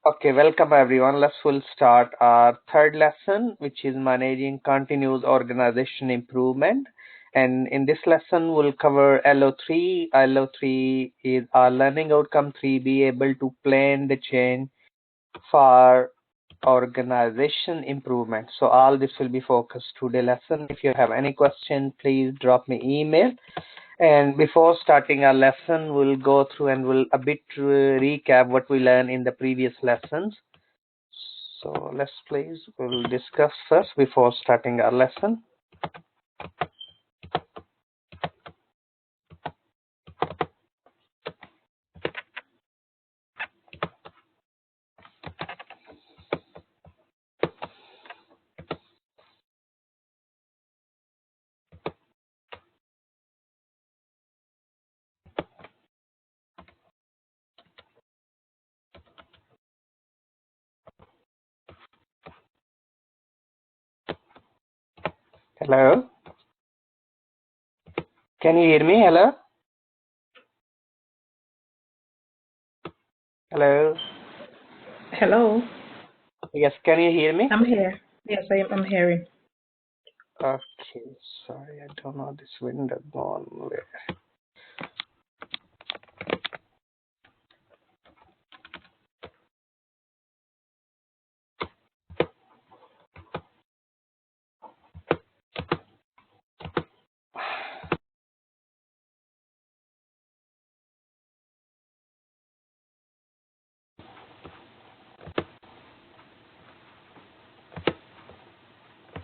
Okay, welcome everyone. We'll start our third lesson, which is managing continuous organization improvement. And in this lesson, we'll cover LO3. LO3 is our learning outcome 3, be able to plan the change for organization improvement. So all this will be focused today lesson. If you have any question, please drop me email. And before starting our lesson, we'll go through and we'll a bit recap what we learned in the previous lessons. So we'll discuss first before starting our lesson. Hello? Can you hear me? Hello? Hello? Hello. Yes, can you hear me? I'm here. Yes, I'm hearing. Okay, sorry, I don't know this window gone where.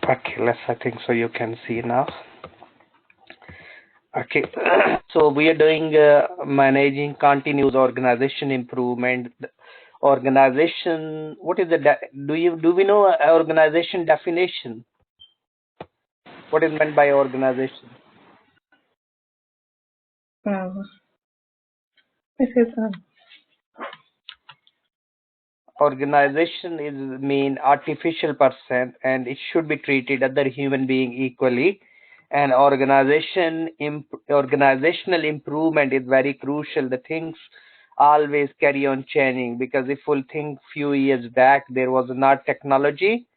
Okay, I think so you can see now. Okay, so we are doing managing continuous organization improvement. Organization, what is the do we know organization definition? What is meant by organization? This is Organization is mean artificial person and it should be treated other human being equally. And organizational improvement is very crucial. The things always carry on changing, because if we'll think few years back, there was not technology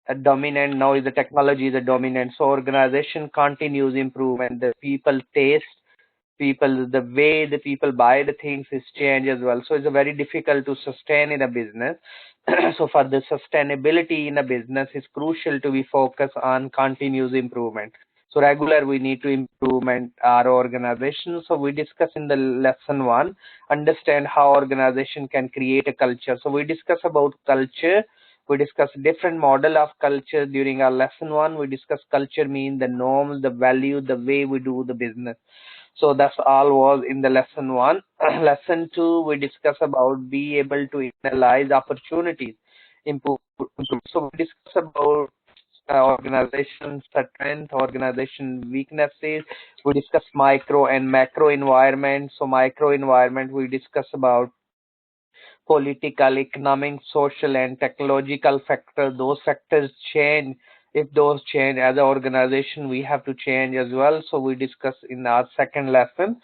a dominant. Now is the technology is a dominant. So organization continues improvement. The people taste, people, the way the people buy the things is change as well. So it's a very difficult to sustain in a business. So for the sustainability in a business, it's crucial to be focused on continuous improvement. So regular we need to improvement our organization. So we discuss in the lesson 1, understand how organization can create a culture. So we discuss about culture. We discuss different model of culture during our lesson 1. We discuss culture mean the norms, the value, the way we do the business. So that's all was in the lesson 1. Lesson 2, we discuss about be able to analyze opportunities, improve. So we discuss about organization strength, organization weaknesses. We discuss micro and macro environment. So micro environment, we discuss about political, economic, social, and technological factors. Those factors change. If those change as an organization, we have to change as well. So we discuss in our second lesson.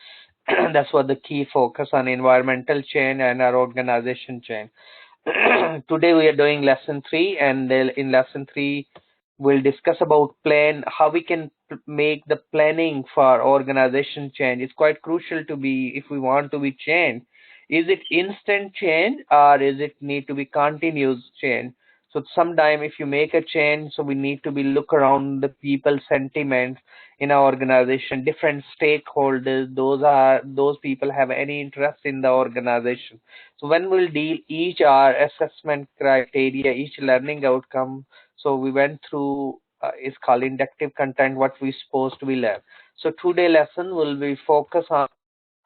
That's what the key focus on environmental change and our organization change. Today we are doing lesson 3, and in lesson 3 we'll discuss about plan, how we can make the planning for organization change. It's quite crucial to be, if we want to be changed, is it instant change or is it need to be continuous change? So sometime if you make a change, so we need to be look around the people sentiments in our organization, different stakeholders, those people have any interest in the organization. So when we'll deal each our assessment criteria, each learning outcome, so we went through is called inductive content, what we supposed to be learn. So today lesson will be focus on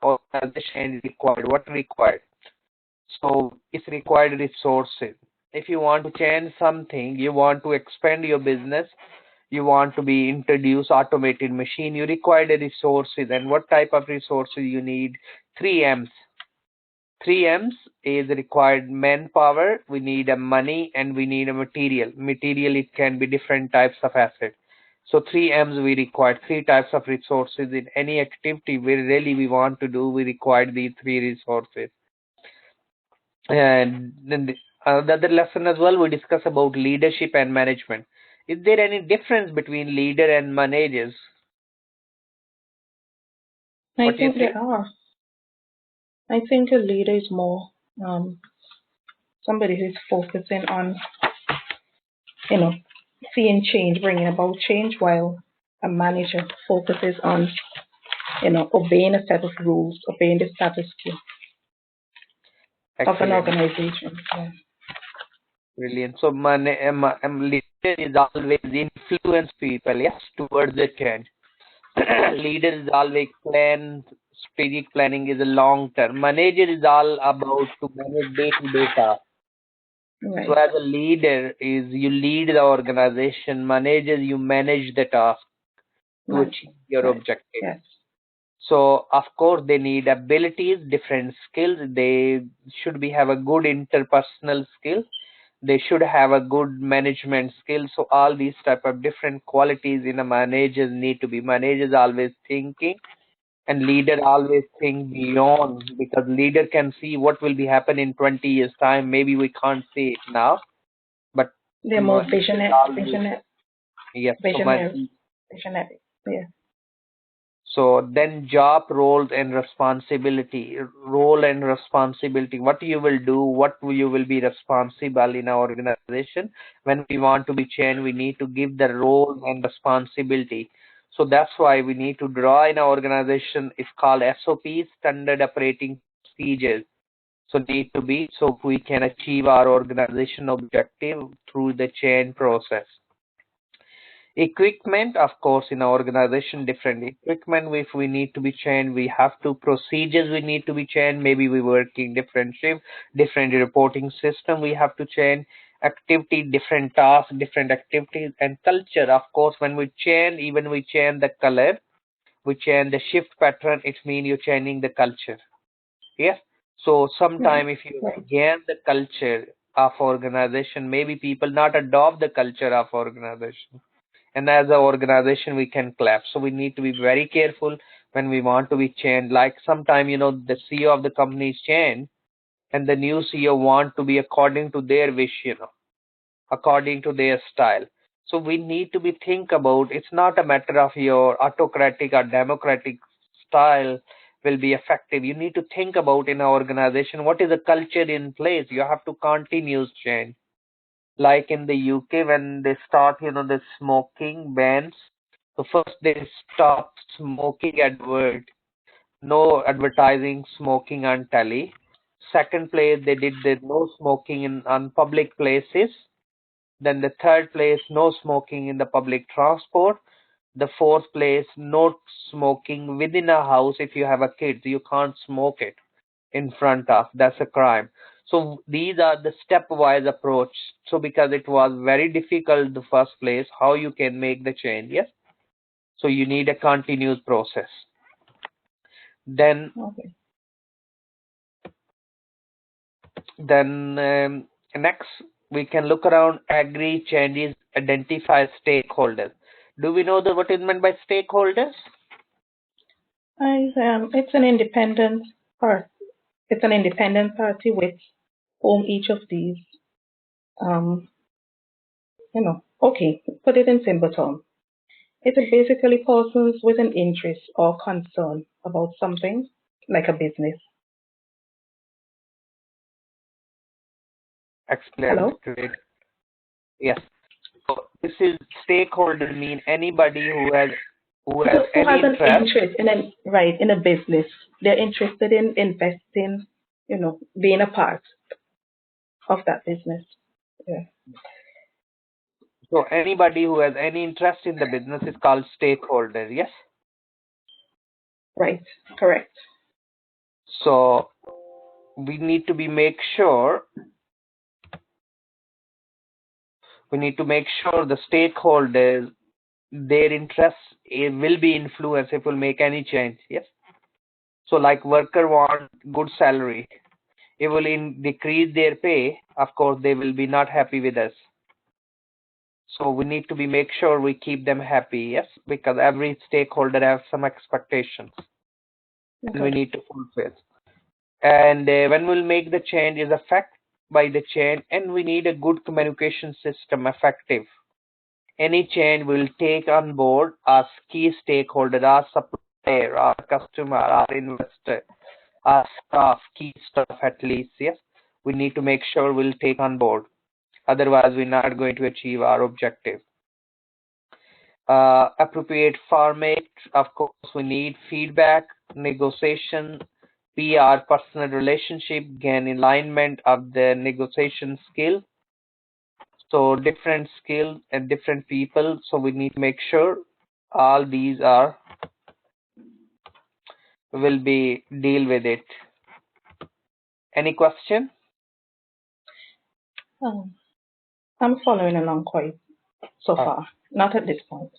organization required, what required. So it's required resources. If you want to change something, you want to expand your business, you want to be introduce automated machine, you require the resources. And what type of resources you need? 3 M's. 3 M's is required manpower, we need a money, and we need a material. Material, it can be different types of asset. So 3 M's we require, 3 types of resources in any activity we want to do, we require these 3 resources. And then The other lesson as well, we discuss about leadership and management. Is there any difference between leader and managers? I What do you think there think? are. I think a leader is more um, somebody who's focusing on, you know, seeing change, bringing about change, while a manager focuses on, obeying a set of rules, obeying the status quo of an Excellent. organization. Yeah. Brilliant. So leader is always influence people, yes, towards the change. Leader is always plan, strategic planning is a long term. Manager is all about to manage day-to-day tasks. So Right. as a leader is you lead the organization, manager you manage the task to Man. achieve your Right. objective. Yes. So of course they need abilities, different skills. They should be have a good interpersonal skill. They should have a good management skill. So all these type of different qualities in a manager need to be. Managers always thinking and leader always think beyond, because leader can see what will be happen in 20 years time. Maybe we can't see it now, but They're more leader is always, yes. So my visionary. Yeah. so then job roles and responsibility, role and responsibility. What you will do, what you will be responsible in our organization. When we want to be changed, we need to give the role and responsibility. So that's why we need to draw in our organization. It's called SOPs, standard operating procedures. So need to be so we can achieve our organization objective through the change process. Equipment, of course, in our organization, different equipment. If we need to be changed, we have to procedures. We need to be changed. Maybe we working different shift, different reporting system. We have to change activity, different tasks, different activities, and culture. Of course, when we change, even we change the color, we change the shift pattern. It means you're changing the culture. Yes. So Right. sometime if you Right. again the culture of organization, maybe people not adopt the culture of organization, and as an organization we can collapse. So we need to be very careful when we want to be changed. Like sometime the CEO of the company is changed, and the new CEO want to be according to their wish, according to their style. So we need to be think about, it's not a matter of your autocratic or democratic style will be effective. You need to think about in an organization what is the culture in place. You have to continuous change. Like in the UK, when they start, the smoking bans. So first they stop smoking advert, no advertising smoking on telly. Second place they did the no smoking in on public places. Then the third place, no smoking in the public transport. The fourth place, no smoking within a house. If you have a kid, you can't smoke it in front of. That's a crime. So these are the stepwise approach. So because it was very difficult the first place, how you can make the change, yes? So you need a continuous process. Then Okay. then next we can look around, agree changes, identify stakeholders. Do we know what is meant by stakeholders? It's an independent part. It's an independent party with whom each of these, um, okay, put it in simple terms. It's basically persons with an interest or concern about something, like a business. Excellent, Hello? great. Yes. So this is stakeholder mean anybody who has Who any has an interest. interest in a business? They're interested in investing, being a part of that business. Yeah. So anybody who has any interest in the business is called stakeholder. Yes. Right. Correct. So we need to be make sure we need to make sure the stakeholders, their interests will be influenced if we'll make any change. Yes. So like worker want good salary. It will decrease their pay. Of course, they will be not happy with us. So we need to be make sure we keep them happy. Yes, because every stakeholder has some expectations, and we Okay. need to fulfill. And when we'll make the change is a fact. by the chain, and we need a good communication system effective. Any change will take on board our key stakeholder, our supplier, our customer, our investor, our staff, key staff at least, yes. We need to make sure we'll take on board. Otherwise, we're not going to achieve our objective. Appropriate format, of course, we need feedback, negotiation, PR, personal relationship, gain alignment of the negotiation skill. So different skills and different people. So we need to make sure all these are will be deal with it. Any question? I'm following along quite so far. Not at this point.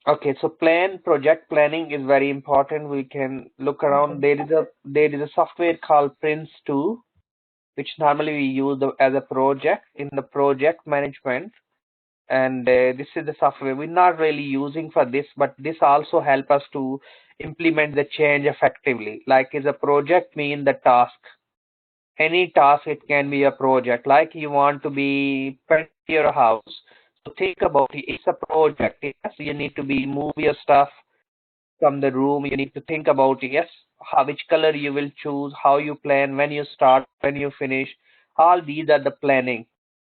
Okay, so project planning is very important. We can look around. Okay. There is a software called Prince 2, which normally we use as a project in the project management. And this is the software we're not really using for this, but this also help us to implement the change effectively. Like is a project mean the task. Any task, it can be a project. Like you want to be paint your house. So think about it. It's a project. Yes, you need to be move your stuff from the room. You need to think about yes, which color you will choose, how you plan, when you start, when you finish. All these are the planning.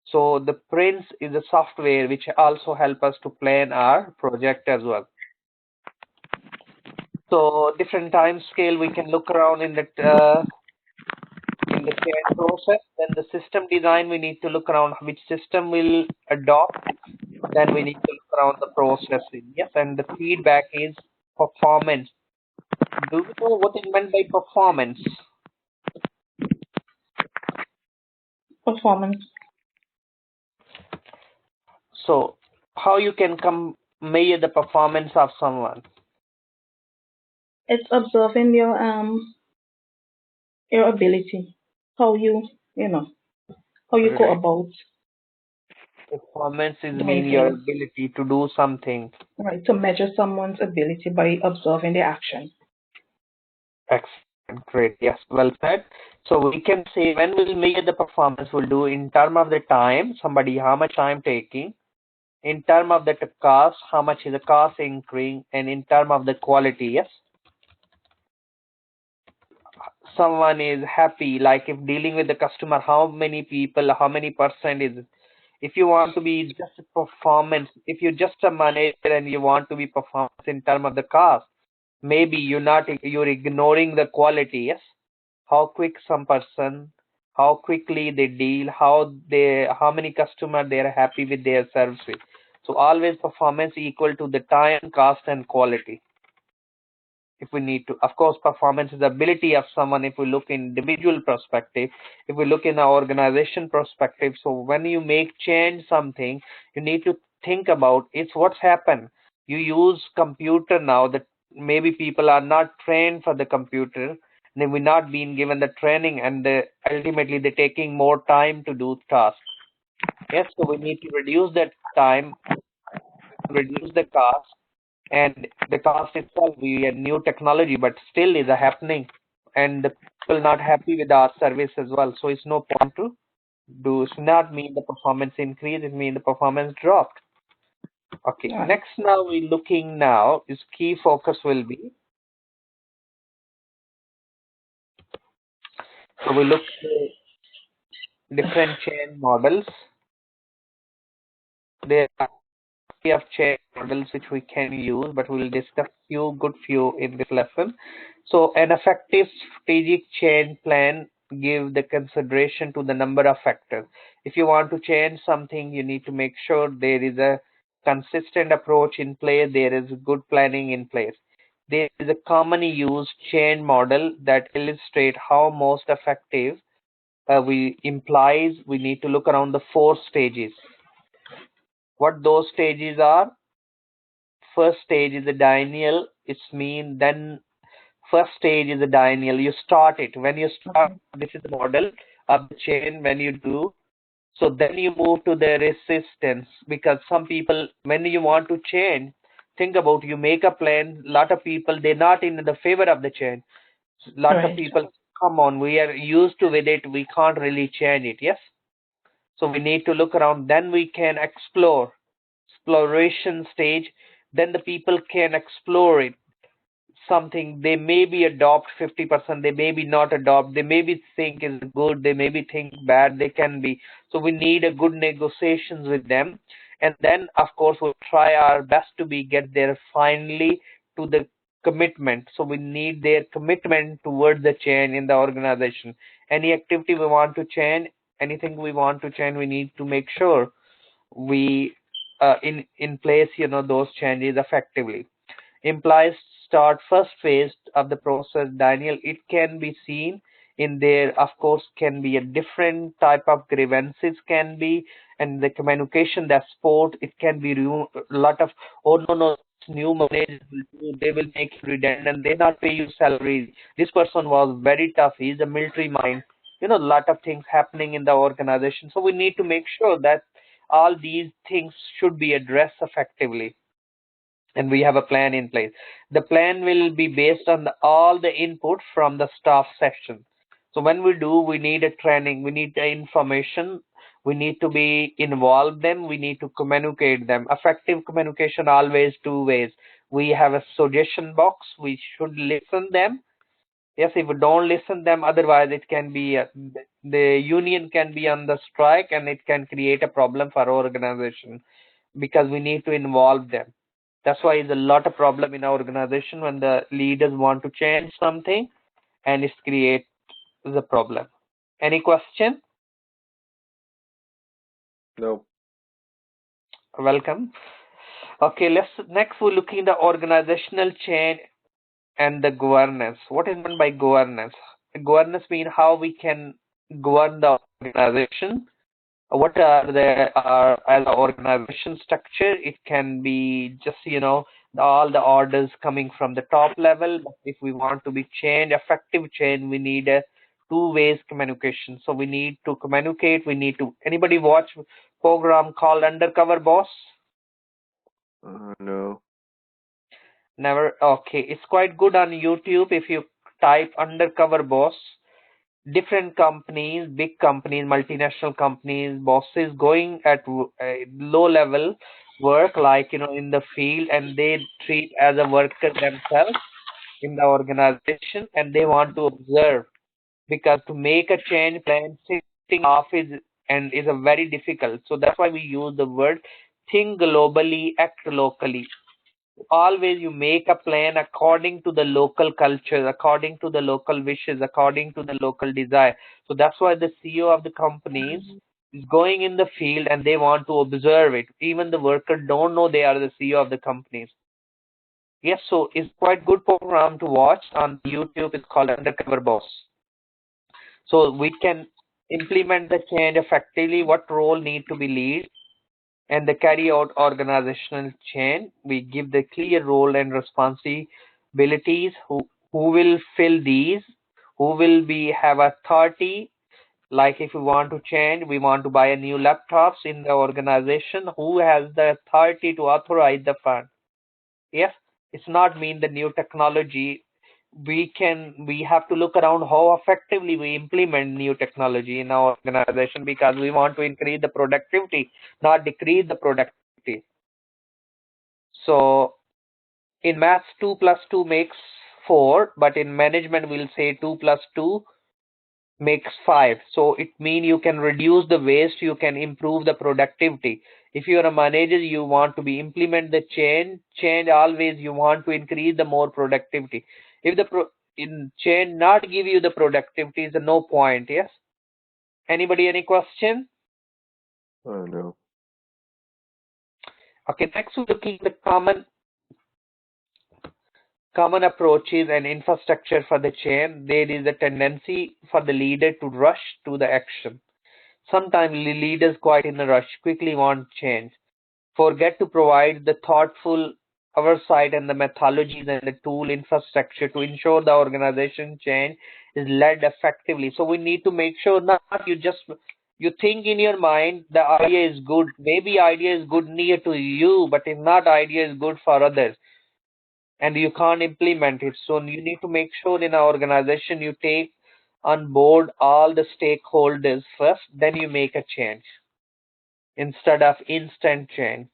So the Prince is a software which also help us to plan our project as well. So different time scale we can look around in the change process. Then the system design we need to look around which system will adopt. Then we need to look around the processing. Yes, and the feedback is performance. Do you know what is meant by performance? Performance. So how you can measure the performance of someone? It's observing your ability, how you how you go Right. about Performance is doing mean your things. ability to do something. Right, to measure someone's ability by observing their action. Excellent, great. Yes, well said. So we can say when we'll measure the performance, we'll do in term of the time, somebody how much time taking, in term of the cost, how much is the cost increasing, and in term of the quality, yes. Someone is happy, like if dealing with the customer, how many people, how many percent is it? If you want to be just a performance, if you're just a manager and you want to be performance in term of the cost, maybe you're ignoring the quality, yes. How quick some person, how quickly they deal, how many customer they are happy with their service. So always performance equal to the time, cost, and quality. If we need to, of course, performance is the ability of someone. If we look in individual perspective, if we look in our organization perspective, so when you make change something, you need to think about it's what's happened. You use computer now that maybe people are not trained for the computer, they will not being given the training, and ultimately they're taking more time to do tasks. Yes, so we need to reduce that time, reduce the cost, and the cost itself we a new technology, but still is a happening, and the people not happy with our service as well. So it's no point to do. It's not mean the performance increase, it mean the performance dropped. Okay, Right. next now we looking now is key focus will be. So we look at different chain models. There are of chain models which we can use, but we'll discuss few in this lesson. So an effective strategic change plan give the consideration to the number of factors. If you want to change something, you need to make sure there is a consistent approach in place, there is good planning in place. There is a commonly used change model that illustrate how most effective we implies we need to look around the 4 stages. What those stages are? First stage is the denial. It's mean then first stage is the denial. You start it. When you start, Okay. this is the model of the chain when you do. So then you move to the resistance, because some people, when you want to change, think about you make a plan. Lot of people they're not in the favor of the change. Lot of Right. people come on, we are used to with it, we can't really change it, yes? So we need to look around, then we can explore, exploration stage, then the people can explore it, something they maybe adopt 50%, they maybe not adopt, they maybe think is good, they maybe think bad, they can be. So we need a good negotiations with them, and then of course we'll try our best to be get there finally to the commitment. So we need their commitment towards the change in the organization. Any activity we want to change, anything we want to change, we need to make sure we in place, those changes effectively. Implies start first phase of the process, Daniel. It can be seen in there, of course, can be a different type of grievances can be, and the communication, that sport, it can be a lot of, oh no, new managers will do, they will make you redundant, they not pay you salary. This person was very tough, he's a military mind. A lot of things happening in the organization. So we need to make sure that all these things should be addressed effectively, and we have a plan in place. The plan will be based on all the input from the staff section. So when we do, we need a training, we need the information, we need to be involved them, we need to communicate them. Effective communication always two ways. We have a suggestion box, we should listen them. Yes, if we don't listen them, otherwise it can be the union can be on the strike, and it can create a problem for our organization, because we need to involve them. That's why there's a lot of problem in our organization when the leaders want to change something, and it creates the problem. Any question? No. Welcome. Okay, next we're looking at the organizational change and the governance. What is meant by governance? Governance means how we can govern the organization. What are the as an organization structure? It can be just all the orders coming from the top level. But if we want to be change, effective change, we need a two ways communication. So we need to communicate. We need to. Anybody watch program called Undercover Boss? No. Never. Okay, it's quite good on YouTube. If you type Undercover Boss, different companies, big companies, multinational companies, bosses going at low level work, like in the field, and they treat as a worker themselves in the organization, and they want to observe, because to make a change plan, sitting off is a very difficult. So that's why we use the word think globally, act locally. Always you make a plan according to the local culture, according to the local wishes, according to the local desire. So that's why the CEO of the companies is going in the field, and they want to observe it. Even the workers don't know they are the CEO of the companies. Yes, so it's quite good program to watch on YouTube. It's called Undercover Boss. So we can implement the change effectively, what role need to be lead, and the carry out organizational change. We give the clear role and responsibilities, who will fill these, who will be have authority. Like if we want to change, we want to buy a new laptops in the organization, who has the authority to authorize the fund? Yes, it's not mean the new technology. We have to look around how effectively we implement new technology in our organization, because we want to increase the productivity, not decrease the productivity. So in maths, 2 plus 2 makes 4, but in management we'll say 2 plus 2 makes 5. So it means you can reduce the waste, you can improve the productivity. If you're a manager, you want to be implement the change always, you want to increase the more productivity. If the in change not give you the productivity, is no point. Yes. Anybody any question? No. Okay, next we're looking at the common approaches and infrastructure for the change. There is a tendency for the leader to rush to the action. Sometimes leaders quite in a rush, quickly want change, forget to provide the thoughtful oversight and the methodologies and the tool infrastructure to ensure the organization change is led effectively. So we need to make sure not you think in your mind the idea is good. Maybe idea is good near to you, but if not, idea is good for others, and you can't implement it. So you need to make sure in our organization you take on board all the stakeholders first, then you make a change instead of instant change.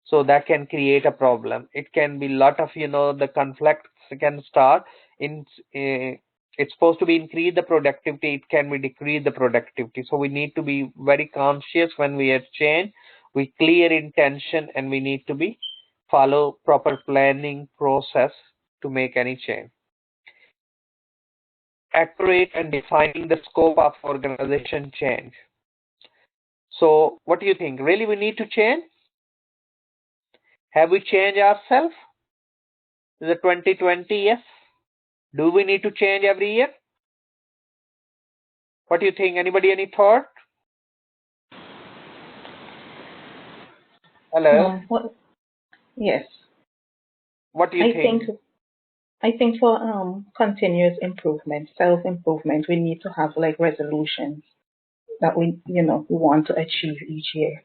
So that can create a problem. It can be lot of, the conflicts can start in. It's supposed to be increase the productivity. It can be decrease the productivity. So we need to be very conscious when we have change. We clear intention, and we need to be follow proper planning process to make any change. Accurate and defining the scope of organization change. So what do you think? Really, we need to change? Have we changed ourselves? Is it 2020? Yes. Do we need to change every year? What do you think? Anybody, any thought? Hello? Well, yes. What do you I think? think for continuous improvement, self-improvement, we need to have like resolutions that we want to achieve each year.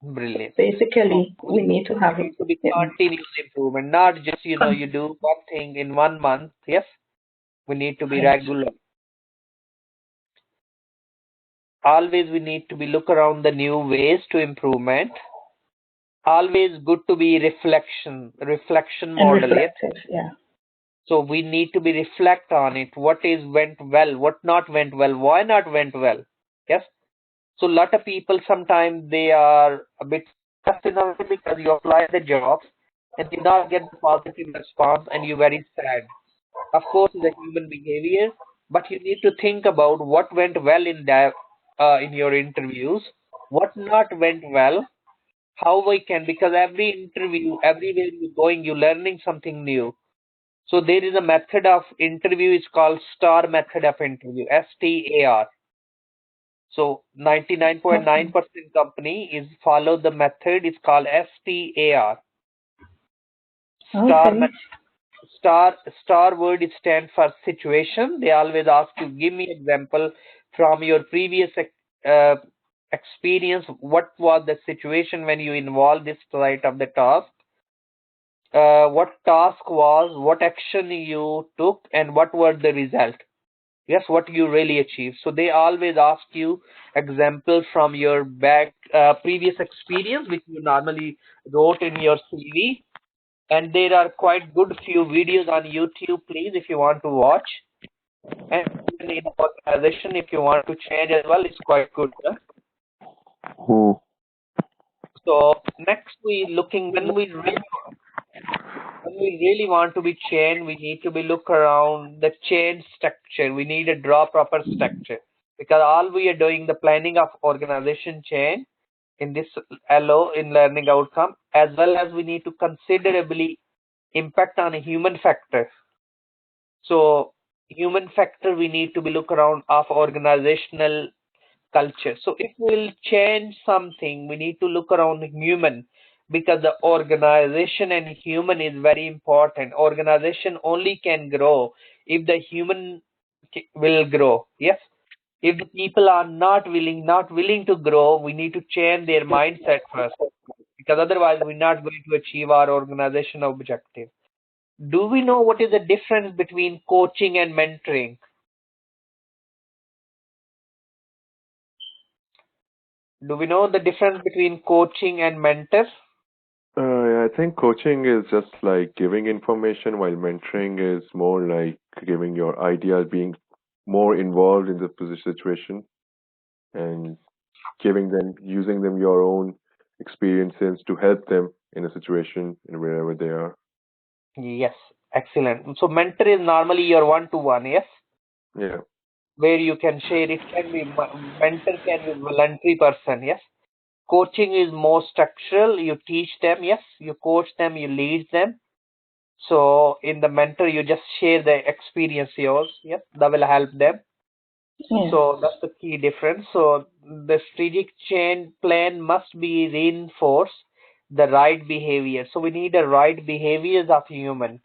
Brilliant. Basically, we need to have It to be continuous improvement, not just you do one thing in 1 month. Yes, we need to be regular. Always we need to be look around the new ways to improvement. Always good to be reflection model. Yes. Yeah. So we need to be reflect on it. What is went well, what not went well, why not went well. Yes. So a lot of people sometimes they are a bit frustrated because you apply the jobs and did not get the positive response, and you're very sad. Of course, it's a human behavior, but you need to think about what went well in that in your interviews, what not went well, how we can, because every interview, everywhere you're going, you're learning something new. So there is a method of interview. It's called STAR method of interview, STAR. So 99.9% company is follow the method. It's called STAR. STAR Okay. Star word it stands for situation. They always ask you give me example from your previous uh, experience. What was the situation when you involved this side of the task? What task was? What action you took? And what were the result? Yes, what you really achieved. So they always ask you examples from your previous experience, which you normally wrote in your CV. And there are quite good few videos on YouTube, please, if you want to watch. And in organization, if you want to change as well, it's quite good. Huh? Hmm. So next we looking when we really want to be changed, we need to be look around the change structure. We need to draw proper structure, because all we are doing the planning of organization change in this LO in learning outcome, as well as we need to considerably impact on a human factor. So human factor we need to be look around of organizational culture. So if we'll change something, we need to look around human, because the organization and human is very important. Organization only can grow if the human will grow. Yes. If the people are not willing to grow, we need to change their mindset first, because otherwise we're not going to achieve our organization objective. Do we know what is the difference between coaching and mentoring? Do we know the difference between coaching and mentor? I think coaching is just like giving information, while mentoring is more like giving your ideas, being more involved in the situation, and using them your own experiences to help them in a situation in wherever they are. Yes, excellent. So mentor is normally your one-to-one, yes, Yeah. where you can share. It can be mentor can be voluntary person, yes. Coaching is more structural. You teach them, yes. You coach them, you lead them. So in the mentor, you just share the experience yours, yes. That will help them. Yeah. So that's the key difference. So the strategic change plan must be reinforced the right behavior. So we need the right behaviors of human.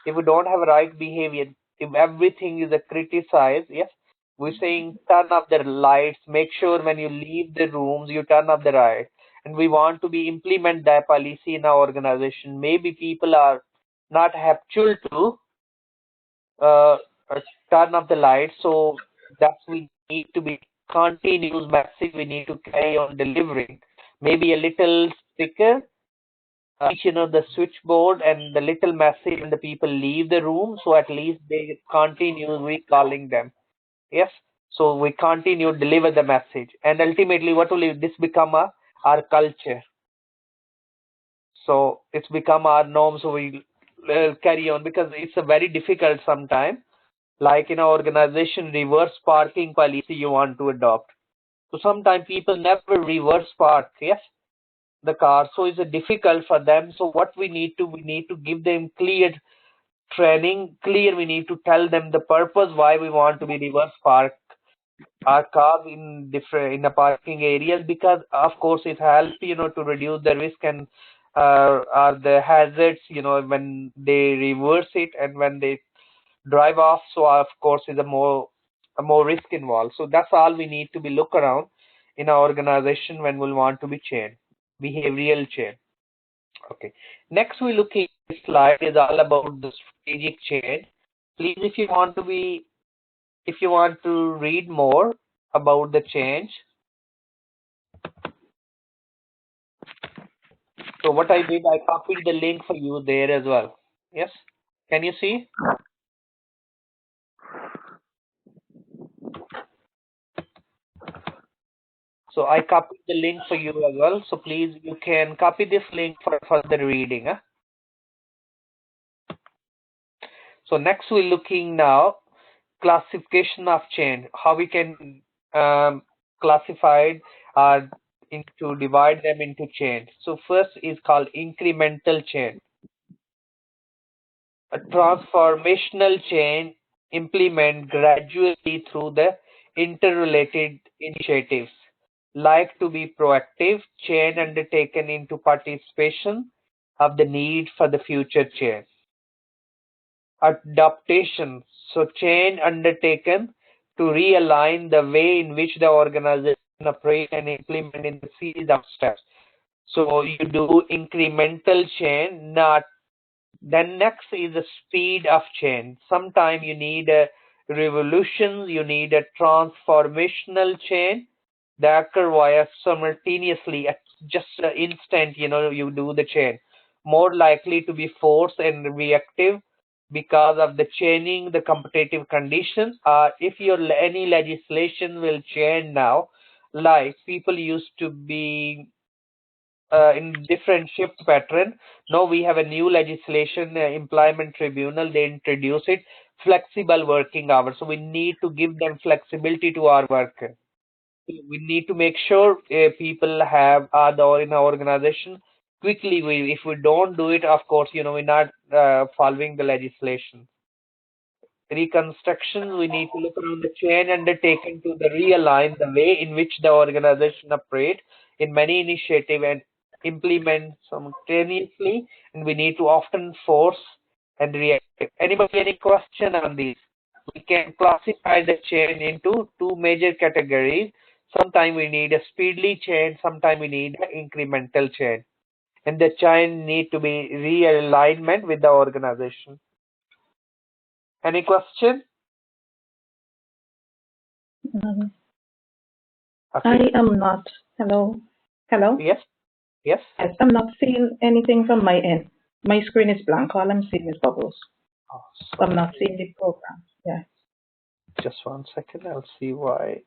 If we don't have right behavior, if everything is a criticize, yes, we're saying turn off the lights, make sure when you leave the rooms you turn off the light. And we want to be implement that policy in our organization. Maybe people are not habitual to turn off the light. So that's we need to be continuous message. We need to carry on delivering. Maybe a little sticker, each the switchboard and the little message when the people leave the room. So at least they continue recalling them. Yes. So we continue deliver the message, and ultimately, what will this become our culture? So it's become our norm. So we carry on because it's a very difficult sometime. Like in an organization, reverse parking policy you want to adopt. So sometimes people never reverse park, yes, the car. So it's difficult for them. So what we need to give them clear training, clear. We need to tell them the purpose why we want to be reverse park our cars in different in the parking areas, because of course it helps to reduce the risk and are the hazards when they reverse it and when they drive off. So of course is a more risk involved. So that's all we need to be look around in our organization when we want to be change, behavioral change. Okay. Next we look at this slide is all about the strategic change. Please, if you want to read more about the change. So what I did, I copied the link for you there as well. Yes. Can you see? So I copied the link for you as well. So please, you can copy this link for further reading. So next we're looking now classification of change, how we can classify uh, into divide them into change. So first is called incremental change. A transformational change implement gradually through the interrelated initiatives, like to be proactive change undertaken into participation of the need for the future change. Adaptation, so change undertaken to realign the way in which the organization operates and implement in the series of steps. So you do incremental change, not then next is the speed of change. Sometimes you need a revolution, you need a transformational change that occur via simultaneously at just an instant, you do the change. More likely to be forced and reactive because of the changing the competitive conditions. If any legislation will change now, like people used to be in different shift pattern. Now we have a new legislation, employment tribunal, they introduce it, flexible working hours. So we need to give them flexibility to our worker. We need to make sure people have in our organization quickly. If we don't do it, of course, we're not following the legislation. Reconstruction, we need to look around the change undertaken to the realign the way in which the organization operate in many initiative and implement simultaneously, and we need to often force and react. Anybody any question on these? We can classify the change into two major categories. Sometimes we need a speedily change, sometimes we need an incremental change. And the change need to be realignment with the organization. Any question? Mhm. Okay. I am not. Hello? Hello? Yes. Yes. Yes, I'm not seeing anything from my end. My screen is blank. All I'm seeing is bubbles. Oh, I'm not sorry. seeing the program. Yeah. Just 1 second. I'll see why.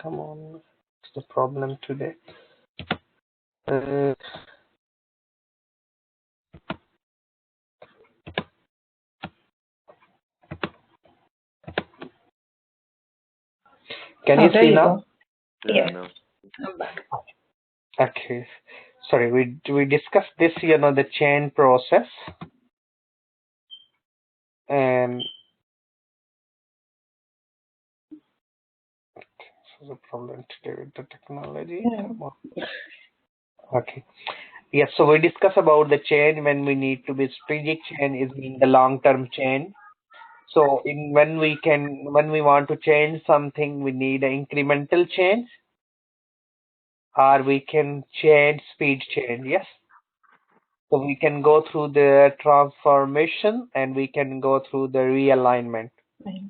Come on. What's the problem today? Uh, can Oh, you there see you now? go. Yeah, Yes. no. I'm back. Okay. Sorry, we discussed this, the chain process, and There's a problem today with the technology. Yeah. Okay. Yes, so we discuss about the change when we need to be strategic change is in the long-term change. So when we want to change something, we need an incremental change, or we can change speed change. Yes. So we can go through the transformation and we can go through the realignment. Right.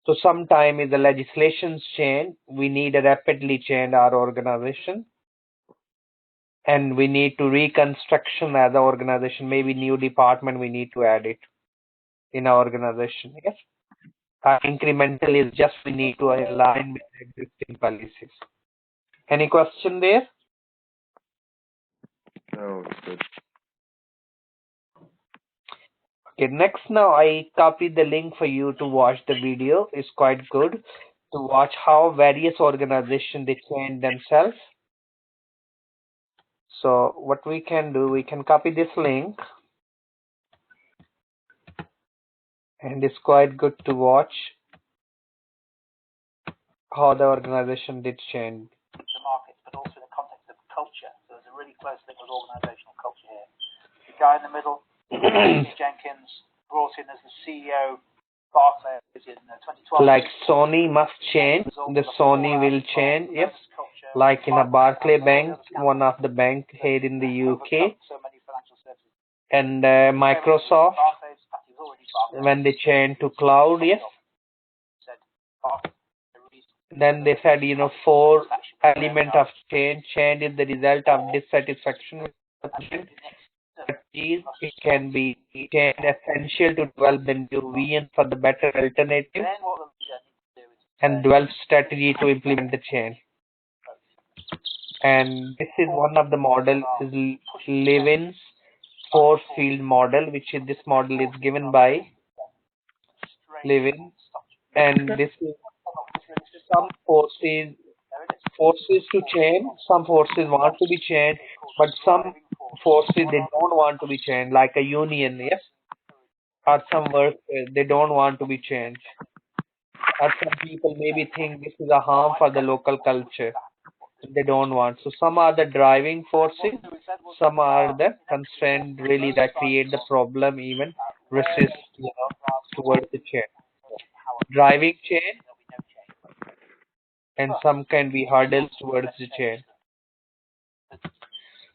So sometime if the legislations change, we need to rapidly change our organization, and we need to reconstruction as an organization. Maybe new department we need to add it in our organization. Yes. Incremental is just we need to align with existing policies. Any question there? No, it's good. Okay, next now I copied the link for you to watch the video. It's quite good to watch how various organizations they change themselves. So what we can do, we can copy this link, and it's quite good to watch how the organization did change. The market, but also in the context of culture. So there's a really close link with organisational culture here. The guy in the middle, Jenkins, brought in as the CEO, Barclays in 2012. Like Sony must change, the Sony will change, yes. Like in a Barclay Bank, one of the bank here in the UK, and Microsoft, when they change to cloud, yes. Then they said, 4 element of change. Change is the result of dissatisfaction with the change. But it can be change essential to develop the new vision for the better alternative and develop strategy to implement the change. And this is one of the models, is Lewin's 4-field model, which is this model is given by Lewin, and this is some forces to change, some forces want to be changed, but some forces they don't want to be changed, like a union, yes, or some work they don't want to be changed, or some people maybe think this is a harm for the local culture, they don't want. So some are the driving forces, some are the constraint really that create the problem, even resist towards the change. Driving change, and some can be hurdles towards the change.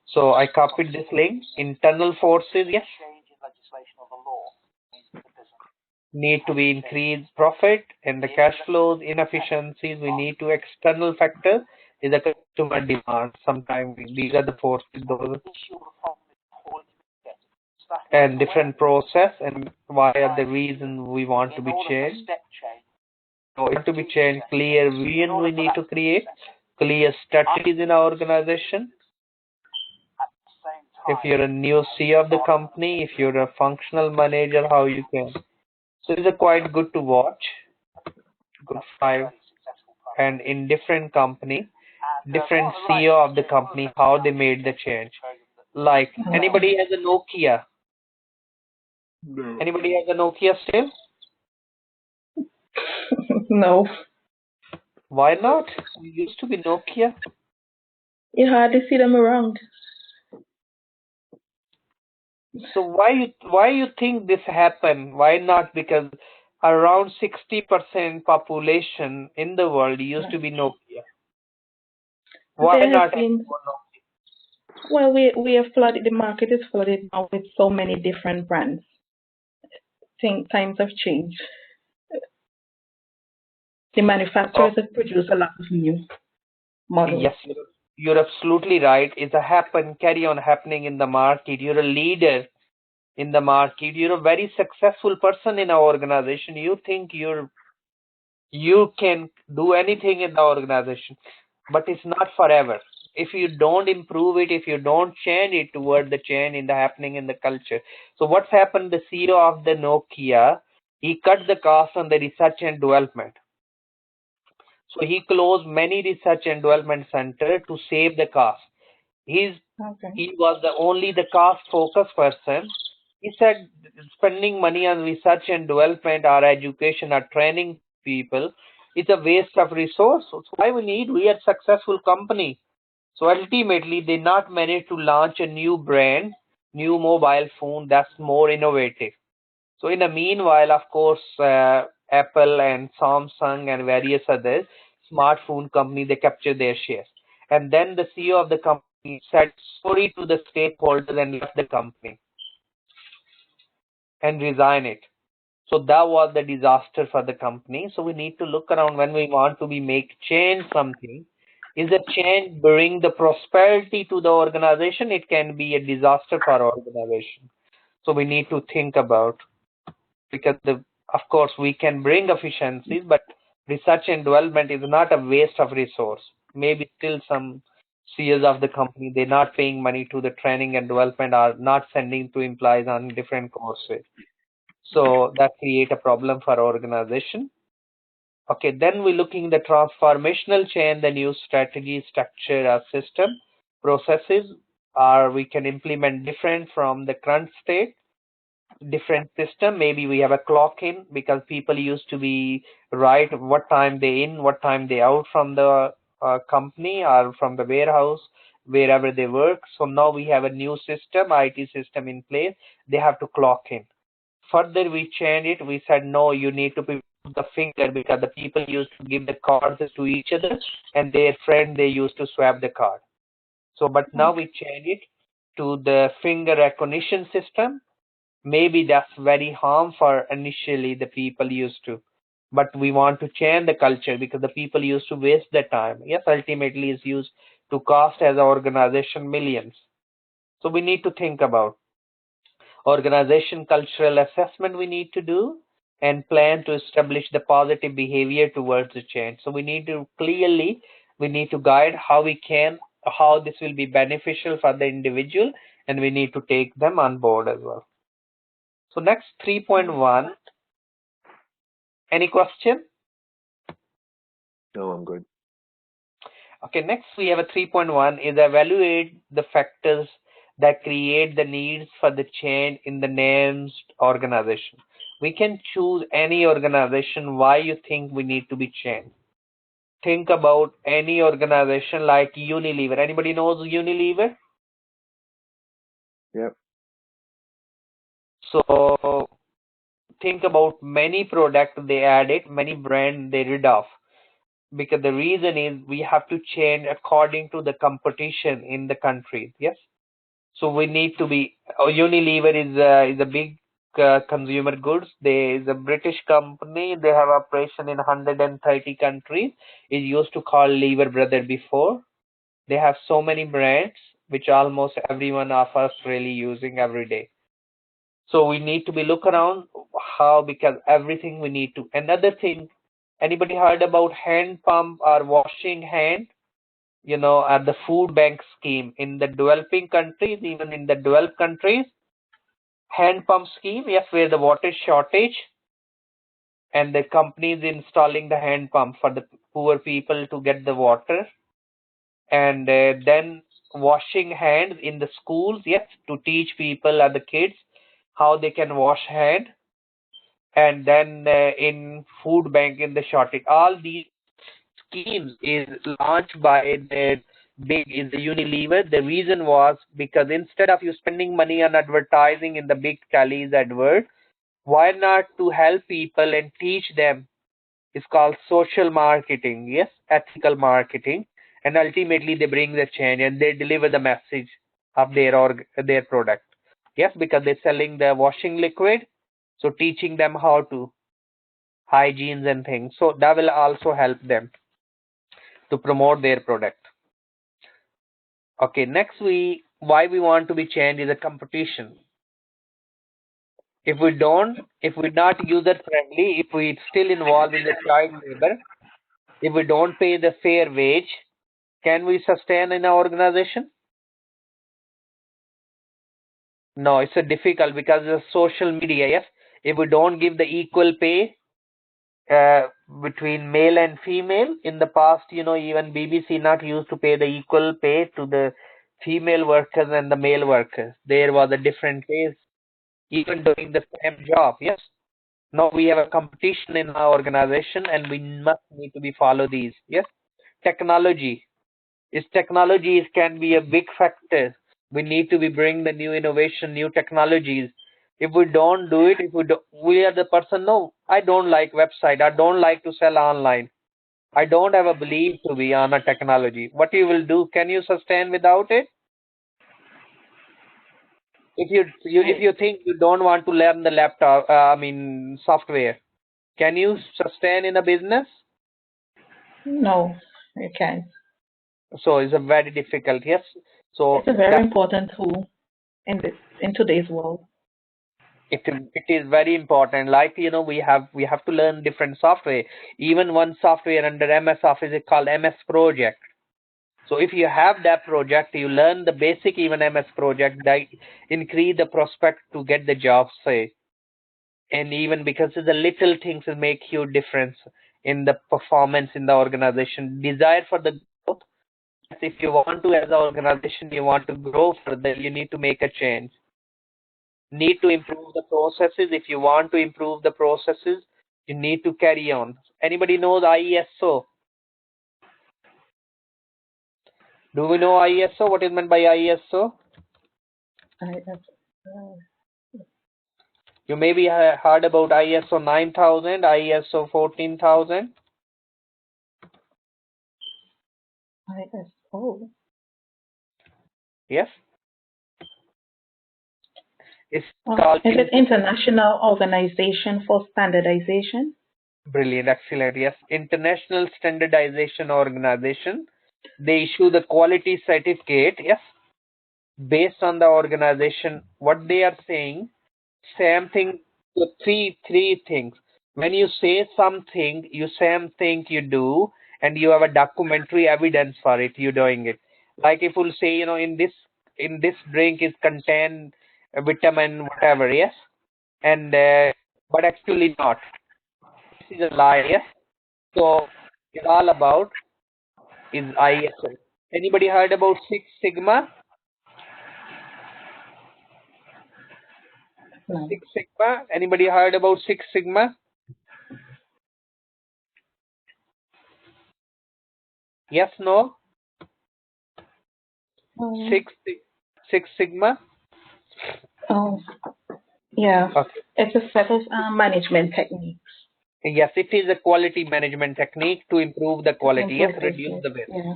So I copied this link. Internal forces, yes, need to be increased profit and the cash flows, inefficiencies. We need to external factors is the customer demand. Sometimes these are the forces, those and different process, and why are the reason we want to be changed. So it to be changed, clear vision we need to create, clear strategies in our organization. If you're a new CEO of the company, if you're a functional manager, how you can. So it's a quite good to watch. Good 5. And in different company, different CEO of the company, how they made the change. Like anybody has a Nokia? No. Anybody has a Nokia still? No. Why not? It used to be Nokia. You hardly see them around. So why you think this happened? Why not? Because around 60% population in the world used to be Nokia. Why There not? has been, well, we have flooded, the market is flooded now with so many different brands. Times have changed. The manufacturers have produced a lot of new models. Yes, you're absolutely right. It's carry on happening in the market. You're a leader in the market. You're a very successful person in our organization. You think you can do anything in the organization, but it's not forever. If you don't improve it, if you don't change it toward the change in the happening in the culture. So what's happened? The CEO of the Nokia, he cut the cost on the research and development. So he closed many research and development center to save the cost. He was the cost focused person. He said spending money on research and development or education or training people it's a waste of resource. So why we are successful company. So ultimately they not manage to launch a new brand, new mobile phone that's more innovative. So in the meanwhile, of course, Apple and Samsung and various other smartphone company, they capture their shares. And then the CEO of the company said sorry to the stakeholders and left the company and resign it. So that was the disaster for the company. So we need to look around when we want to be make change something. Is a change bring the prosperity to the organization? It can be a disaster for our organization. So we need to think about, because of course we can bring efficiencies, but research and development is not a waste of resource. Maybe still some CEOs of the company, they're not paying money to the training and development, are not sending to employees on different courses. So that create a problem for our organization. Okay, then we're looking the transformational change, the new strategy, structure, or system, processes, or we can implement different from the current state, different system. Maybe we have a clock in, because people used to be right what time they in, what time they out from the company or from the warehouse, wherever they work. So now we have a new system, IT system in place. They have to clock in. Further, we changed it. We said, no, you need to put the finger, because the people used to give the cards to each other, and their friend, they used to swap the card. So, but now we change it to the finger recognition system. Maybe that's very harm for initially the people used to, but we want to change the culture, because the people used to waste their time. Yes, ultimately is used to cost as an organization millions. So we need to think about organization cultural assessment we need to do, and plan to establish the positive behavior towards the change. So we need to clearly, we need to guide how we can, how this will be beneficial for the individual, and we need to take them on board as well. So next 3.1, any question? No, I'm good. Okay, next we have a 3.1 is evaluate the factors that create the needs for the change in the named organization. We can choose any organization. Why you think we need to be changed? Think about any organization like Unilever. Anybody knows Unilever? Yep. So think about many products they added, many brands they rid of. Because the reason is we have to change according to the competition in the country. Yes. So we need to be. Unilever is a big consumer goods. There is a British company. They have operation in 130 countries. It used to call Lever Brother before. They have so many brands which almost everyone of us really using every day. So we need to be look around how, because everything we need to. Another thing, anybody heard about hand pump or washing hand? At the food bank scheme in the developing countries, even in the developed countries, hand pump scheme, yes, where the water shortage and the companies installing the hand pump for the poor people to get the water, and then washing hands in the schools, yes, to teach people and the kids how they can wash hand, and then in food bank in the shortage. All these schemes is launched by the big is the Unilever. The reason was because instead of you spending money on advertising in the big tallies advert, why not to help people and teach them? It's called social marketing, yes, ethical marketing, and ultimately they bring the change and they deliver the message of their product. Yes, because they're selling the washing liquid, so teaching them how to hygienes and things. So that will also help them to promote their product. Okay, next why we want to be changed is a competition. If we're not user friendly, if we still involved in the child labor, if we don't pay the fair wage, can we sustain in our organization? No, it's a difficult because of social media. Yes, if we don't give the equal pay between male and female, in the past, even BBC not used to pay the equal pay to the female workers and the male workers. There was a different pay even doing the same job. Yes. Now we have a competition in our organization, and we must need to be follow these. Yes, technology. Is technology can be a big factor. We need to be bring the new innovation, new technologies. If we don't do it, if we do, we are the person. No, I don't like website. I don't like to sell online. I don't have a belief to be on a technology. What you will do? Can you sustain without it? If if I you think you don't want to learn the laptop, I mean software, can you sustain in a business? no, you can't. So it's a very difficult. Yes. So It's a very that important tool in today's world. it is very important. Like we have to learn different software. Even one software under MS Office is called MS Project. So if you have that project, you learn the basic even MS Project that increase the prospect to get the job, say. And even because the little things will make huge difference in the performance in the organization. Desire for the growth. If you want to, as an organization, you want to grow further, you need to make a change. Need to improve the processes. If you want to improve the processes, you need to carry on. Anybody knows IESO? Do we know IESO? What is meant by IESO? Uh, You maybe heard about ISO 9000, ISO 14000. ISO. Yes, it's called Is it International Organization for Standardization? brilliant, excellent. Yes, International Standardization Organization. They issue the quality certificate. Yes, based on the organization, what they are saying. Same thing. The three things. When you say something, you same thing you do, and you have a documentary evidence for it. You doing it. Like if we'll say, in this drink is contain a vitamin whatever. Yes, and but actually not. This is a lie. Yes. So it's all about is ISO. Anybody heard about Six Sigma? No. Six Sigma. Anybody heard about Six Sigma? Yes, no. Um, Six Six Sigma. oh, yeah. Okay. It's a set of management techniques Yes, it is a quality management technique to improve the to quality. Yes, improve reduce business. the waste. Yeah.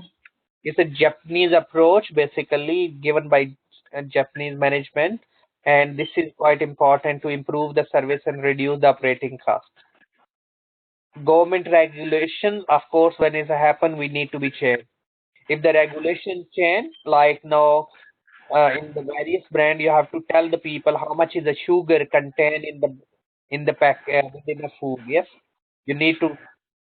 It's a Japanese approach, basically given by Japanese management, and this is quite important to improve the service and reduce the operating cost. Government regulations, of course, when it happen, we need to be changed. If the regulation change, like now in the various brand, you have to tell the people how much is the sugar contained in the pack within the food. Yes, you need to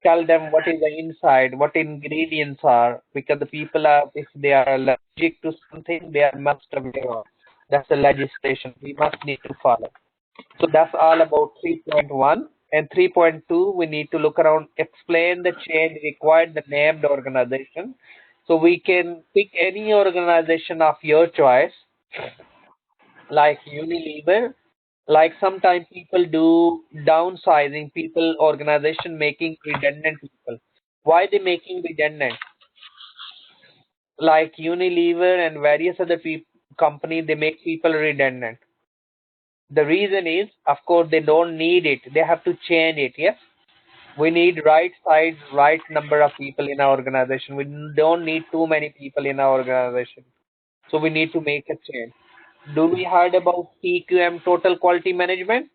tell them what is the inside, what ingredients are, because the people are, if they are allergic to something, they are must aware of. That's the legislation we must need to follow. So that's all about 3.1 and 3.2. We need to look around, explain the change required, the named organization. So we can pick any organization of your choice, like Unilever. Like sometimes people do downsizing, people organization making redundant people. Why they making redundant? Like Unilever and various other companies, they make people redundant. The reason is, of course, they don't need it. They have to change it. Yes, we need right size, right number of people in our organization. We don't need too many people in our organization. So we need to make a change. Do we heard about TQM, total quality management?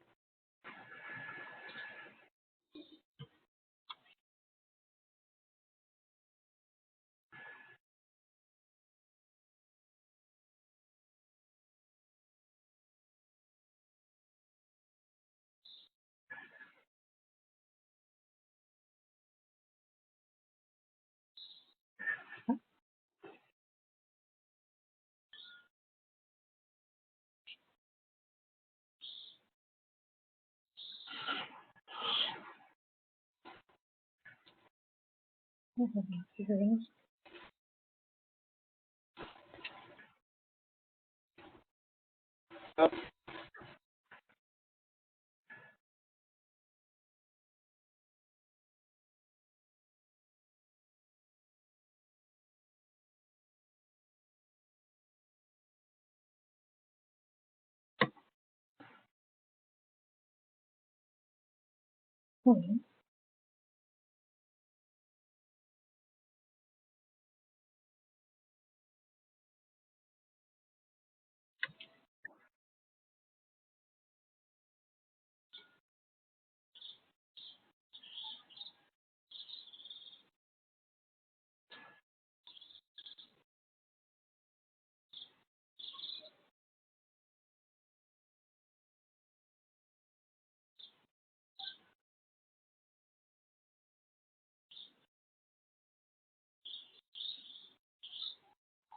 Hmm.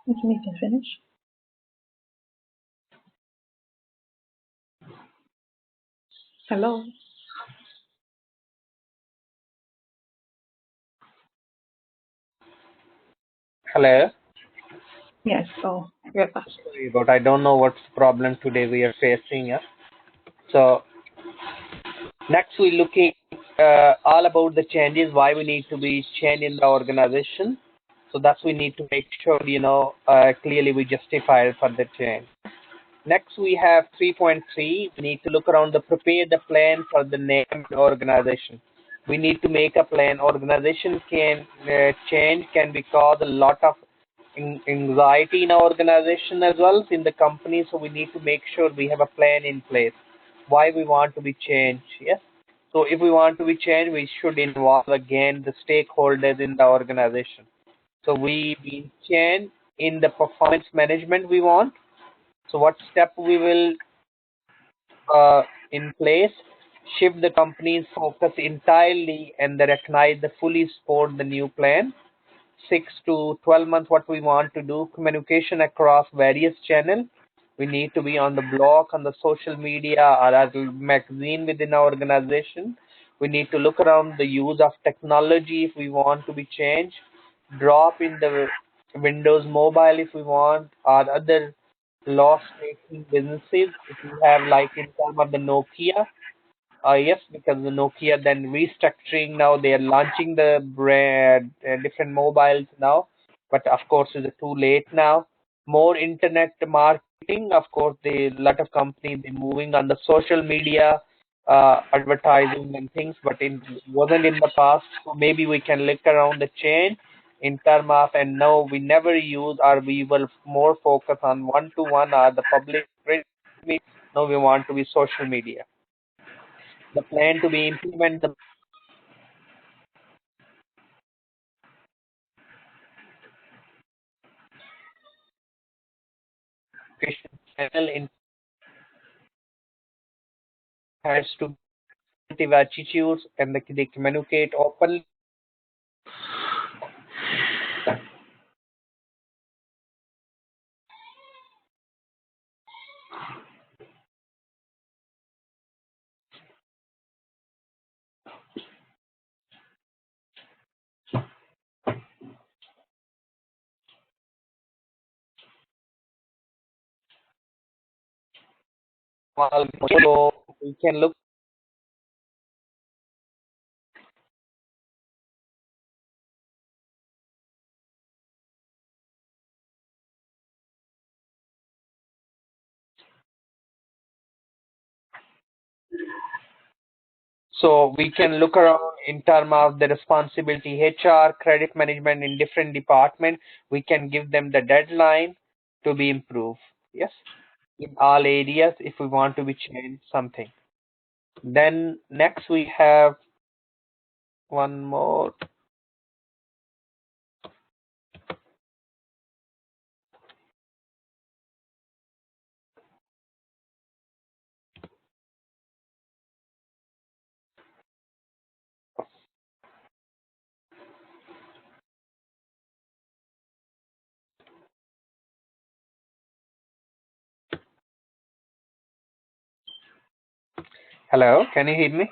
Is the meeting finished? Hello? Hello. Yes. Oh, you're back. Sorry, but I don't know what's the problem today we are facing. Yeah. So next we're looking all about the changes, why we need to be changed in the organization. So that's we need to make sure, clearly we justify for the change. Next we have 3.3. We need to look around the prepare the plan for the named organization. We need to make a plan. Organization can change can be cause a lot of anxiety in our organization as well in the company. So we need to make sure we have a plan in place. Why we want to be changed? Yes. So if we want to be changed, we should involve again the stakeholders in the organization. So we be changed in the performance management we want. So what step we will in place? Shift the company's focus entirely and they recognize the fully support the new plan. 6 to 12 months, what we want to do, communication across various channels. We need to be on the blog, on the social media, or as a magazine within our organization. We need to look around the use of technology if we want to be changed. Drop in the Windows Mobile if we want, or other loss-making businesses. If we have like in terms of the Nokia, yes, because the Nokia then restructuring now, they are launching the brand, different mobiles now, but of course it's too late now. More internet marketing, of course, the lot of companies they moving on the social media, advertising and things, but it wasn't in the past. So maybe we can look around the chain in term of, and no, we never use or we will more focus on one-to-one or the public. No, we want to be social media. The plan to be implement the education channel in has to positive attitudes and they communicate openly. So we can look. So we can look around in terms of the responsibility, HR, credit management in different department. We can give them the deadline to be improved. Yes, in all areas if we want to be change something. Then next we have one more. Hello, can you hear me?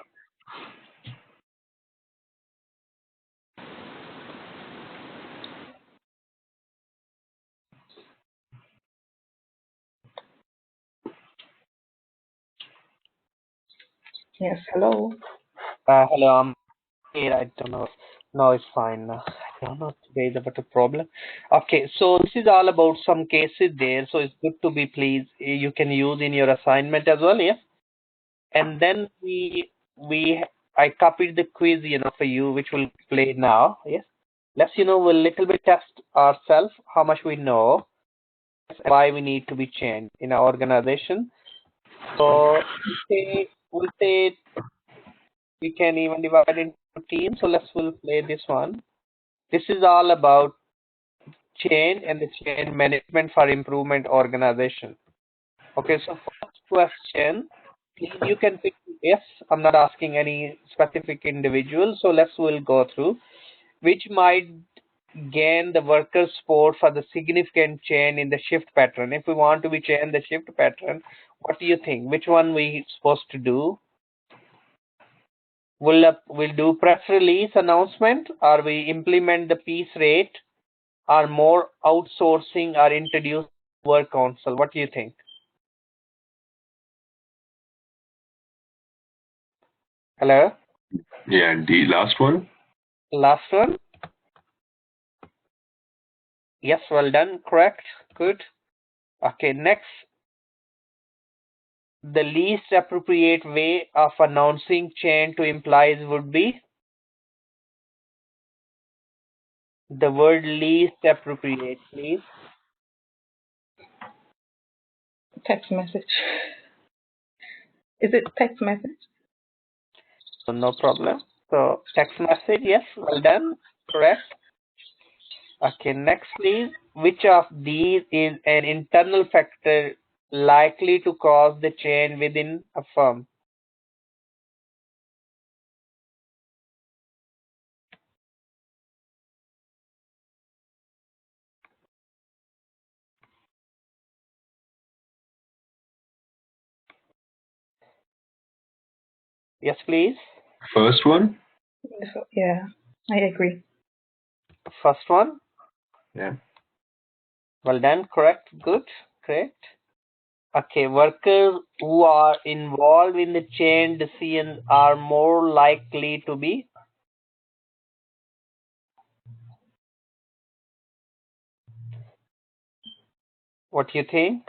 Yes. Hello. Hello, I'm here. I don't know. No, it's fine now. I don't know today is about a problem. Okay, so this is all about some cases there. So it's good to be pleased. You can use in your assignment as well, yeah. And then we I copied the quiz, for you, which will play now. Yes. Let's, we'll little bit test ourselves how much we know, why we need to be changed in our organization. So we'll say we can even divide into teams. So we'll play this one. This is all about change and the change management for improvement organization. Okay, so first question, you can pick. Yes, I'm not asking any specific individual. So we'll go through which might gain the workers' support for the significant change in the shift pattern. If we want to be change the shift pattern, what do you think? Which one we supposed to do? We'll do press release announcement, or we implement the piece rate, or more outsourcing, or introduce work council. What do you think? Hello? Yeah, the last one. Last one? Yes, well done. Correct. Good. Okay, next. The least appropriate way of announcing change to employees would be the word least appropriate, please. Text message. Is it text message? So no problem. So text message, yes, well done. Correct. Okay, next please. Which of these is an internal factor likely to cause the change within a firm? Yes, please. First one. Yeah, I agree. First one. Yeah. Well done. Correct. Good. Great. Okay, workers who are involved in the change decisions are more likely to be. What do you think?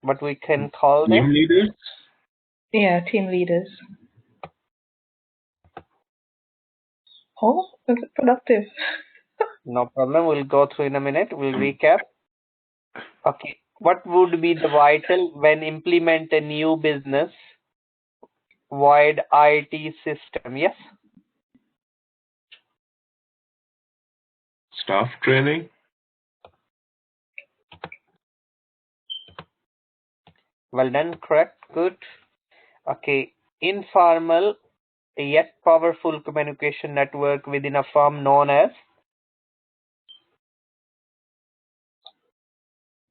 What we can call Team them? leaders. Yeah, team leaders. Oh, is it productive? No problem. We'll go through in a minute. We'll recap. Okay. What would be the vital when implement a new business wide IT system? Yes. Staff training. Well done. Correct. Good. Okay. Informal yet powerful communication network within a firm known as.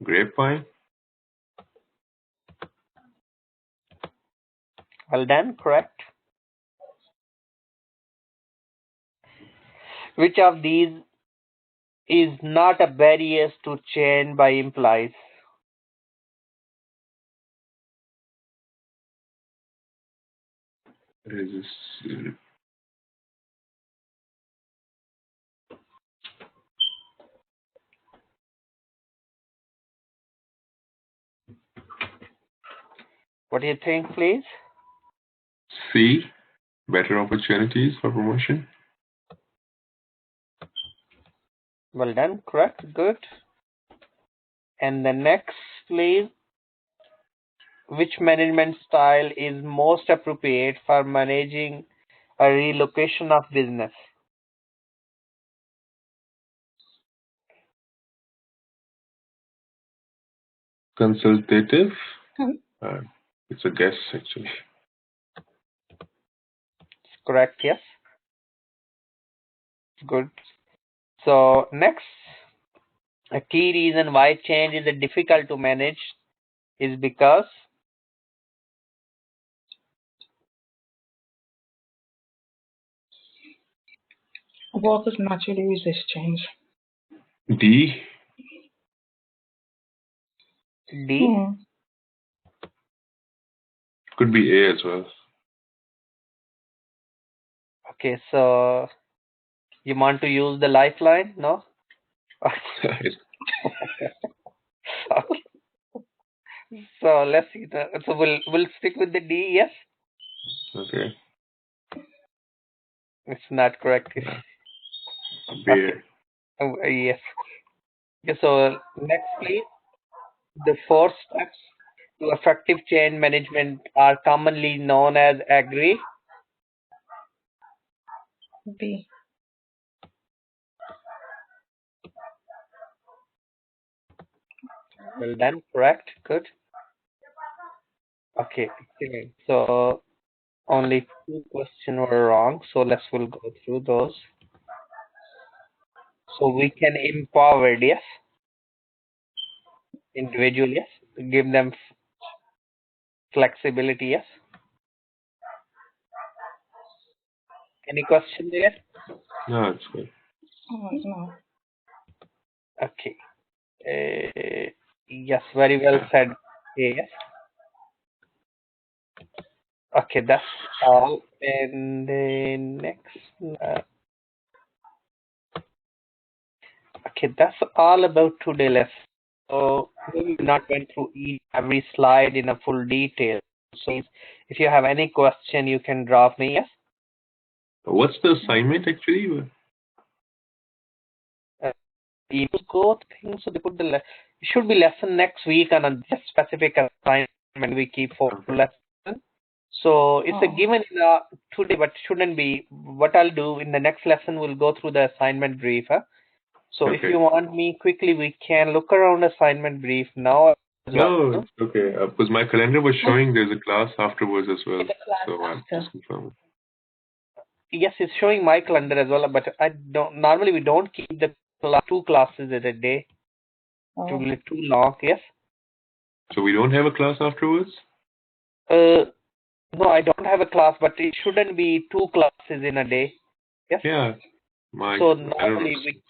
Grapevine. Well done. Correct. Which of these is not a barrier to change by employees? Resist. What do you think, please? C. Better opportunities for promotion. Well done. Correct. Good. And the next, please. Which management style is most appropriate for managing a relocation of business? Consultative. Hmm. It's a guess actually. Correct. Yes. Good. So next, a key reason why change is difficult to manage is because. Workers naturally resist change. D. D. Could be A as well. Okay, so you want to use the lifeline? No? Okay. So let's see. So we'll stick with the D, yes? Okay. It's not correct. Beer. Yes. Okay, so next, please. The four steps to effective change management are commonly known as agree. B. Well done. Correct. Good. Okay. Excellent. So only two questions were wrong. So we'll go through those. So we can empower, yes. Individual, yes. Give them flexibility, yes. Any question there? No, it's good. Oh, no. Okay. Yes, very well said. Yes. Okay, that's all. And then next. Okay, that's all about today lesson. So we not went through every slide in a full detail. So if you have any question, you can drop me. Yes. What's the assignment actually? You go things so they put it should be lesson next week on a specific assignment. We keep for lesson. So it's a given in today, but shouldn't be. What I'll do in the next lesson, we'll go through the assignment brief. Huh? So if you want me quickly, we can look around assignment brief now. No, it's okay. Because my calendar was showing there's a class afterwards as well. So I'm just confirming. Yes, it's showing my calendar as well, but I don't. Normally, we don't keep the two classes in a day. It will be too long. Yes. So we don't have a class afterwards? No, I don't have a class, but it shouldn't be two classes in a day. Yes. Yeah. So normally we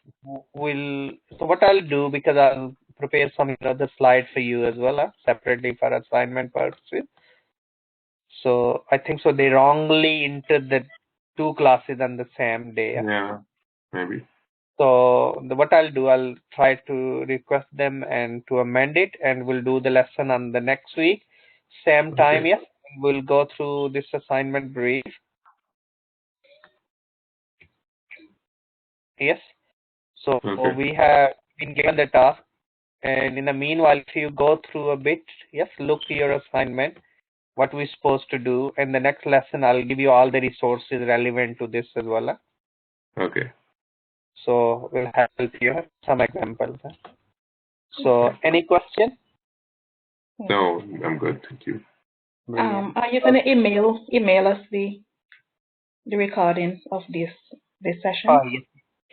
will. So what I'll do, because I'll prepare some other slide for you as well, separately for assignment purposes. So I think so they wrongly entered the two classes on the same day. Yeah, maybe. So what I'll do, I'll try to request them and to amend it, and we'll do the lesson on the next week, same time. Yes, we'll go through this assignment brief. Yes. So we have been given the task, and in the meanwhile, if you go through a bit, yes, look at your assignment, what we're supposed to do, and the next lesson I'll give you all the resources relevant to this as well. Okay. So we'll help you some examples. So any question? No, I'm good. Thank you. Are you gonna email us the recording of this session? Yes.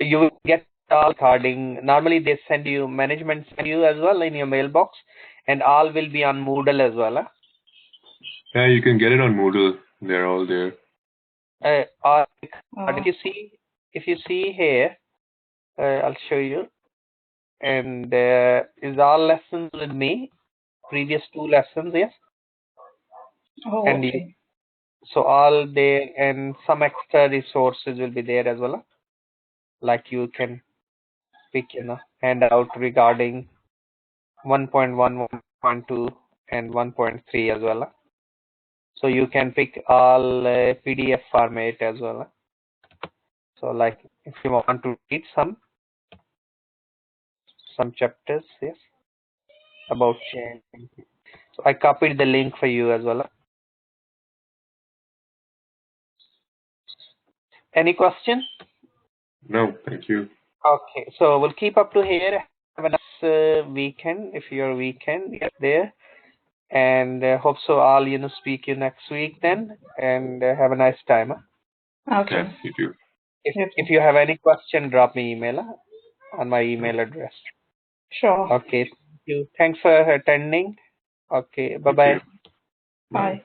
You will get all recording. Normally they send you management send you as well in your mailbox, and all will be on Moodle as well. Yeah, you can get it on Moodle. They're all there. If you see here, I'll show you. And is all lessons with me, previous two lessons, yes. And okay. So all there, and some extra resources will be there as well. Like you can pick, handout regarding 1.1, 1.2, and 1.3 as well. So you can pick all PDF format as well. So like if you want to read some chapters, yes, about change. So I copied the link for you as well. Any question? No, thank you. Okay, so we'll keep up to here. Have a nice weekend if your weekend is there, and hope so all speak you next week then, and have a nice time. Okay. Yeah, you too. If you have any question, drop me email on my email address. Sure. Okay, thank you. Thanks for attending. Okay, bye-bye. Bye.